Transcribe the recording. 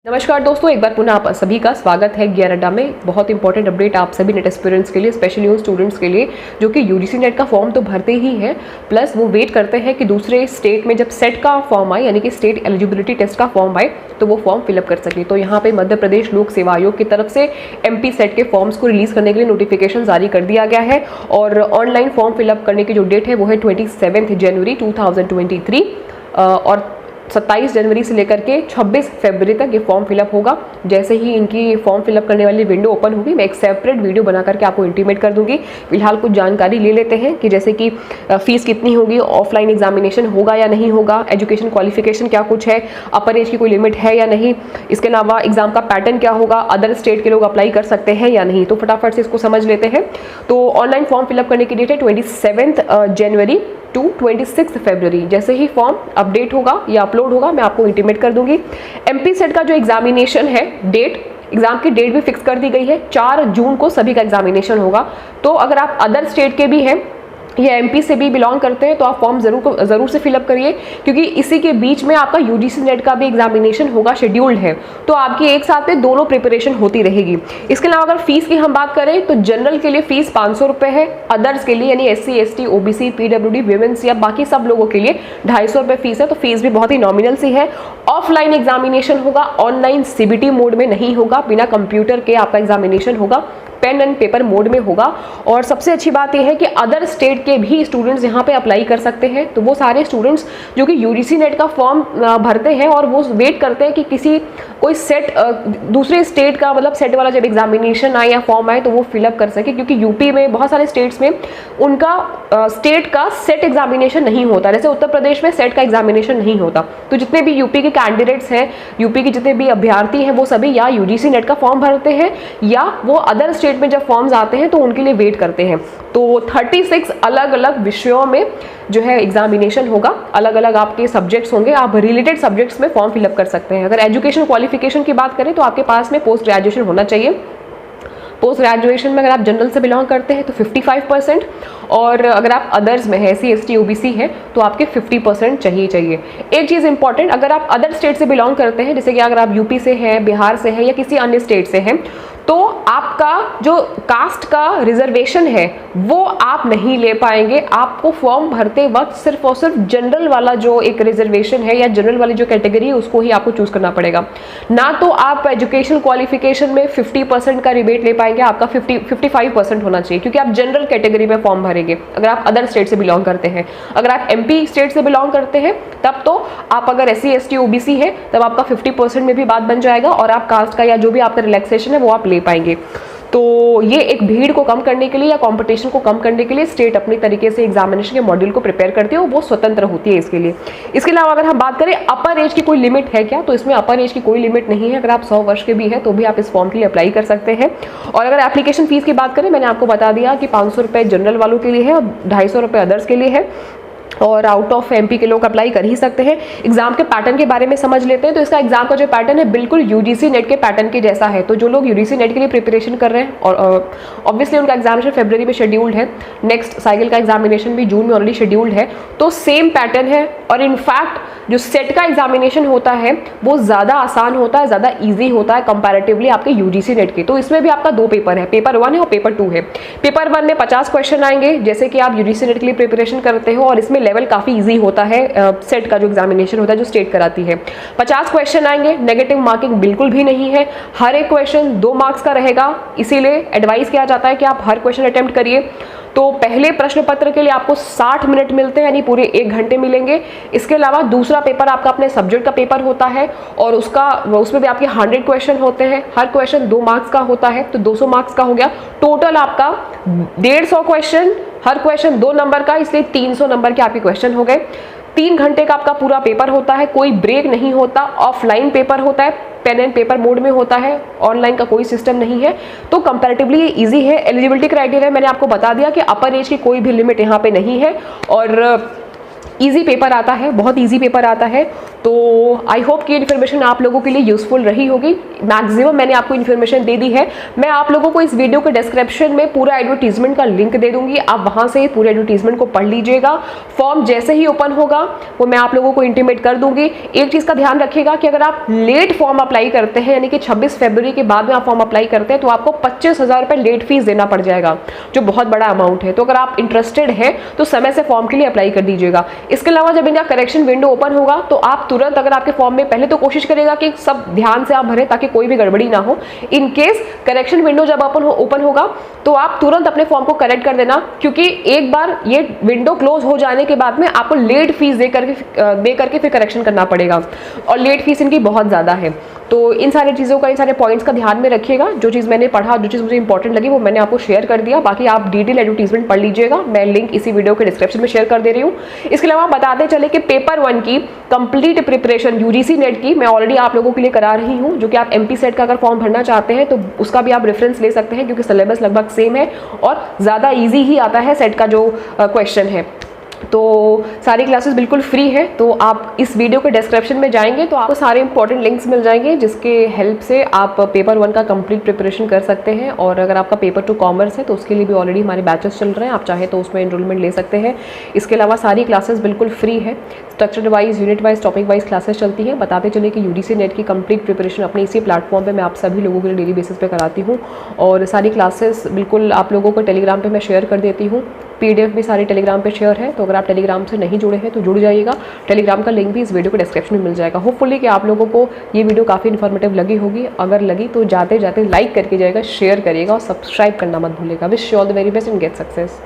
नमस्कार दोस्तों, एक बार पुनः आप सभी का स्वागत है गियर अड्डा में। बहुत इंपॉर्टेंट अपडेट आप सभी नेट एस्पिरेंट्स के लिए, स्पेशली उन स्टूडेंट्स के लिए जो कि यूजीसी नेट का फॉर्म तो भरते ही हैं, प्लस वो वेट करते हैं कि दूसरे स्टेट में जब सेट का फॉर्म आए, यानी कि स्टेट एलिजिबिलिटी टेस्ट का फॉर्म आए, तो वो फॉर्म फिलअप कर सके। तो यहाँ पे मध्य प्रदेश लोक सेवा आयोग की तरफ से MP सेट के फॉर्म्स को रिलीज करने के लिए नोटिफिकेशन जारी कर दिया गया है और ऑनलाइन फॉर्म फिलअप करने की जो डेट है वो है 27 जनवरी 2023 और 27 जनवरी से लेकर के 26 फरवरी तक ये फॉर्म फिलअप होगा। जैसे ही इनकी फॉर्म फिलअप करने वाली विंडो ओपन होगी, मैं एक सेपरेट वीडियो बना करके आपको इंटीमेट कर दूंगी। फिलहाल कुछ जानकारी ले लेते हैं कि जैसे कि फीस कितनी होगी, ऑफलाइन एग्जामिनेशन होगा या नहीं होगा, एजुकेशन क्वालिफिकेशन क्या कुछ है, अपर एज की कोई लिमिट है या नहीं, इसके अलावा एग्जाम का पैटर्न क्या होगा, अदर स्टेट के लोग अप्लाई कर सकते हैं या नहीं। तो फटाफट से इसको समझ लेते हैं। तो ऑनलाइन फॉर्म फिलअप करने की डेट है 27 जनवरी टू 26 फरवरी। जैसे ही फॉर्म अपडेट होगा या अपलोड होगा, मैं आपको इंटीमेट कर दूंगी। MP सेट का जो एग्जामिनेशन है, एग्जाम की डेट भी फिक्स कर दी गई है। 4 जून को सभी का एग्जामिनेशन होगा। तो अगर आप अदर स्टेट के भी हैं या MP से भी बिलोंग करते हैं तो आप फॉर्म जरूर से फिलअप करिए, क्योंकि इसी के बीच में आपका UGC नेट का भी एग्जामिनेशन होगा, शेड्यूल्ड है। तो आपकी एक साथ में दोनों प्रिपरेशन होती रहेगी। इसके अलावा अगर फीस की हम बात करें तो जनरल के लिए फीस 500 रुपये है, अदर्स के लिए यानी SC ST OBC PWD women's या बाकी सब लोगों के लिए 250 रुपये फीस है। तो फीस भी बहुत ही नॉमिनल सी है। ऑफलाइन एग्जामिनेशन होगा, ऑनलाइन CBT मोड में नहीं होगा, बिना कंप्यूटर के आपका एग्जामिनेशन होगा, पेन एंड पेपर मोड में होगा। और सबसे अच्छी बात यह है कि अदर स्टेट के भी स्टूडेंट्स यहाँ पे अप्लाई कर सकते हैं। तो वो सारे स्टूडेंट्स जो कि UGC नेट का फॉर्म भरते हैं और वो वेट करते हैं कि कोई सेट दूसरे स्टेट का, मतलब सेट वाला जब एग्जामिनेशन आए या फॉर्म आए तो वो फिलअप कर सके, क्योंकि यूपी में बहुत सारे स्टेट्स में उनका स्टेट का सेट एग्जामिनेशन नहीं होता। जैसे उत्तर प्रदेश में सेट का एग्जामिनेशन नहीं होता। तो जितने भी यूपी के कैंडिडेट्स हैं, यूपी के जितने भी अभ्यर्थी हैं, वो सभी या UGC नेट का फॉर्म भरते हैं या वो अदर स्टेट में जब फॉर्म्स आते हैं तो उनके लिए वेट करते हैं। तो 36 अलग अलग विषयों में जो है एग्जामिनेशन होगा, अलग अलग आपके सब्जेक्ट्स होंगे, आप रिलेटेड सब्जेक्ट्स में फॉर्म फिलअप कर सकते हैं। अगर एजुकेशन क्वालिफिकेशन की बात करें तो आपके पास में पोस्ट ग्रेजुएशन होना चाहिए। पोस्ट ग्रेजुएशन में अगर आप जनरल से बिलोंग करते हैं तो 55%, और अगर आप अदर्स में है, SC ST OBC है, तो आपके 50% चाहिए। एक चीज़ इंपॉर्टेंट, अगर आप अदर स्टेट से बिलोंग करते हैं, जैसे कि अगर आप यूपी से हैं, बिहार से हैं या किसी अन्य स्टेट से हैं, तो आपका जो कास्ट का रिजर्वेशन है वो आप नहीं ले पाएंगे। आपको फॉर्म भरते वक्त सिर्फ और सिर्फ जनरल वाला जो एक रिजर्वेशन है या जनरल वाली जो कैटेगरी है उसको ही आपको चूज करना पड़ेगा। ना तो आप एजुकेशन क्वालिफिकेशन में 50% का रिबेट ले पाएंगे, आपका 55% होना चाहिए, क्योंकि आप जनरल कैटेगरी में फॉर्म भरेंगे अगर आप अदर स्टेट से बिलोंग करते हैं। अगर आप MP स्टेट से बिलोंग करते हैं तब तो आप अगर SC ST OBC है तब आपका 50% में भी बात बन जाएगा और आप कास्ट का या जो भी आपका रिलैक्सेशन है वो आप ले पाएंगे। तो ये एक भीड़ को कम करने के लिए या कंपटीशन को कम करने के लिए स्टेट अपनी तरीके से एग्जामिनेशन के मॉड्यूल को प्रिपेयर करती है, वो स्वतंत्र होती है इसके लिए। इसके अलावा अगर हम बात करें अपर एज की कोई लिमिट है क्या, तो इसमें अपर एज की कोई लिमिट नहीं है। अगर आप 100 वर्ष के भी हैं तो भी आप इस फॉर्म के लिए अप्लाई कर सकते हैं। और अगर एप्लीकेशन फीस की बात करें, मैंने आपको बता दिया कि 500 रुपये जनरल वालों के लिए है और 250 रुपये अदर्स के लिए है, और आउट ऑफ MP के लोग अप्लाई कर ही सकते हैं। एग्जाम के पैटर्न के बारे में समझ लेते हैं। तो इसका एग्जाम का जो पैटर्न है बिल्कुल UGC नेट के पैटर्न के जैसा है। तो जो लोग UGC नेट के लिए प्रिपरेशन कर रहे हैं, और ऑब्वियसली उनका एग्जामिनेशन फरवरी में शेड्यूल्ड है, नेक्स्ट साइकिल का एग्जामिनेशन भी जून में ऑलरेडी शेड्यूल्ड है, तो सेम पैटर्न है। और इनफैक्ट जो सेट का एग्जामिनेशन होता है वो ज़्यादा आसान होता है, ज़्यादा ईजी होता है कंपैरेटिवली आपके UGC नेट के। तो इसमें भी आपका 2 पेपर है, पेपर 1 है और पेपर 2 है। पेपर 1 में 50 क्वेश्चन आएंगे, जैसे कि आप UGC नेट के लिए प्रिपरेशन करते हो, और इसमें लेवल काफ़ी इजी होता है। सेट का जो एग्जामिनेशन होता है जो स्टेट कराती है, 50 क्वेश्चन आएंगे, नेगेटिव मार्किंग बिल्कुल भी नहीं है। हर एक क्वेश्चन 2 मार्क्स का रहेगा, इसीलिए एडवाइस किया जाता है कि आप हर क्वेश्चन अटेम्प्ट करिए। तो पहले प्रश्न पत्र के लिए आपको 60 मिनट मिलते हैं, यानी पूरे 1 घंटे मिलेंगे। इसके अलावा दूसरा पेपर आपका अपने सब्जेक्ट का पेपर होता है और उसमें भी आपके 100 क्वेश्चन होते हैं। हर क्वेश्चन 2 मार्क्स का होता है, तो 200 मार्क्स का हो गया। टोटल आपका 150 क्वेश्चन, हर क्वेश्चन 2 नंबर का, इसलिए 300 नंबर के आपके क्वेश्चन हो गए। 3 घंटे का आपका पूरा पेपर होता है, कोई ब्रेक नहीं होता। ऑफलाइन पेपर होता है, पेन एंड पेपर मोड में होता है, ऑनलाइन का कोई सिस्टम नहीं है। तो कंपैरेटिवली ये ईजी है। एलिजिबिलिटी क्राइटेरिया मैंने आपको बता दिया कि अपर एज की कोई भी लिमिट यहाँ पे नहीं है और ईजी पेपर आता है, बहुत ईजी पेपर आता है। तो आई होप कि इन्फॉर्मेशन आप लोगों के लिए यूजफुल रही होगी। मैक्सिमम मैंने आपको इन्फॉर्मेशन दे दी है। मैं आप लोगों को इस वीडियो के डिस्क्रिप्शन में पूरा एडवर्टीजमेंट का लिंक दे दूंगी, आप वहां से पूरे एडवर्टीजमेंट को पढ़ लीजिएगा। फॉर्म जैसे ही ओपन होगा वो मैं आप लोगों को इंटीमेट कर दूंगी। एक चीज का ध्यान रखिएगा कि अगर आप लेट फॉर्म अप्लाई करते हैं, यानी कि 26 फरवरी के बाद में आप फॉर्म अप्लाई करते हैं, तो आपको 25,000 रुपए लेट फीस देना पड़ जाएगा, जो बहुत बड़ा अमाउंट है। तो अगर आप इंटरेस्टेड हैं तो समय से फॉर्म के लिए अप्लाई कर दीजिएगा। इसके अलावा जब इनका करेक्शन विंडो ओपन होगा तो आप तुरंत, अगर आपके फॉर्म में, पहले तो कोशिश करेगा कि सब ध्यान से आप भरें ताकि कोई भी गड़बड़ी ना हो। इन केस करेक्शन विंडो जब ओपन होगा तो आप तुरंत अपने फॉर्म को करेक्ट कर देना, क्योंकि एक बार ये विंडो क्लोज हो जाने के बाद में आपको लेट फीस दे करके फिर करेक्शन करना पड़ेगा, और लेट फीस इनकी बहुत ज़्यादा है। तो इन सारी चीज़ों का, इन सारे पॉइंट्स का ध्यान में रखिएगा। जो चीज़ मैंने पढ़ा, जो चीज़ मुझे इंपॉर्टेंट लगी, वो मैंने आपको शेयर कर दिया। बाकी आप डिटेल एडवर्टीजमेंट पढ़ लीजिएगा, मैं लिंक इसी वीडियो के डिस्क्रिप्शन में शेयर कर दे रही हूँ। इसके अलावा बताते चले कि पेपर 1 की कंप्लीट प्रिपरेशन यूजीसी नेट की मैं ऑलरेडी आप लोगों के लिए करा रही हूँ, जो कि आप एमपी सेट का अगर फॉर्म भरना चाहते हैं तो उसका भी आप रेफरेंस ले सकते हैं, क्योंकि सिलेबस लगभग सेम है और ज़्यादा ईजी ही आता है सेट का जो क्वेश्चन है। तो सारी क्लासेस बिल्कुल फ्री है, तो आप इस वीडियो के डिस्क्रिप्शन में जाएंगे तो आपको सारे इंपॉर्टेंट लिंक्स मिल जाएंगे, जिसके हेल्प से आप पेपर 1 का कंप्लीट प्रिपरेशन कर सकते हैं। और अगर आपका पेपर 2 कॉमर्स है तो उसके लिए भी ऑलरेडी हमारे बैचेस चल रहे हैं, आप चाहे तो उसमें एनरोलमेंट ले सकते हैं। इसके अलावा सारी क्लासेस बिल्कुल फ्री है, structure wise, unit wise, topic wise classes चलती हैं। बताते चले कि यूजीसी नेट की कंप्लीट प्रिपरेशन अपने इसी प्लेटफॉर्म पर मैं आप सभी लोगों के लिए डेली बेसिस पे कराती हूँ, और सारी क्लासेस बिल्कुल आप लोगों को टेलीग्राम पर मैं शेयर कर देती हूँ। पीडीएफ भी सारी टेलीग्राम पे शेयर है, तो अगर आप टेलीग्राम से नहीं जुड़े हैं तो जुड़ जाइएगा। टेलीग्राम का लिंक भी इस वीडियो के डिस्क्रिप्शन में मिल जाएगा। होपफुली कि आप लोगों को ये वीडियो काफ़ी इन्फॉर्मेटिव लगी होगी। अगर लगी तो जाते जाते लाइक करके जाएगा, शेयर करिएगा और सब्सक्राइब करना मत भूलिएगा। Wish you all the very best and get success.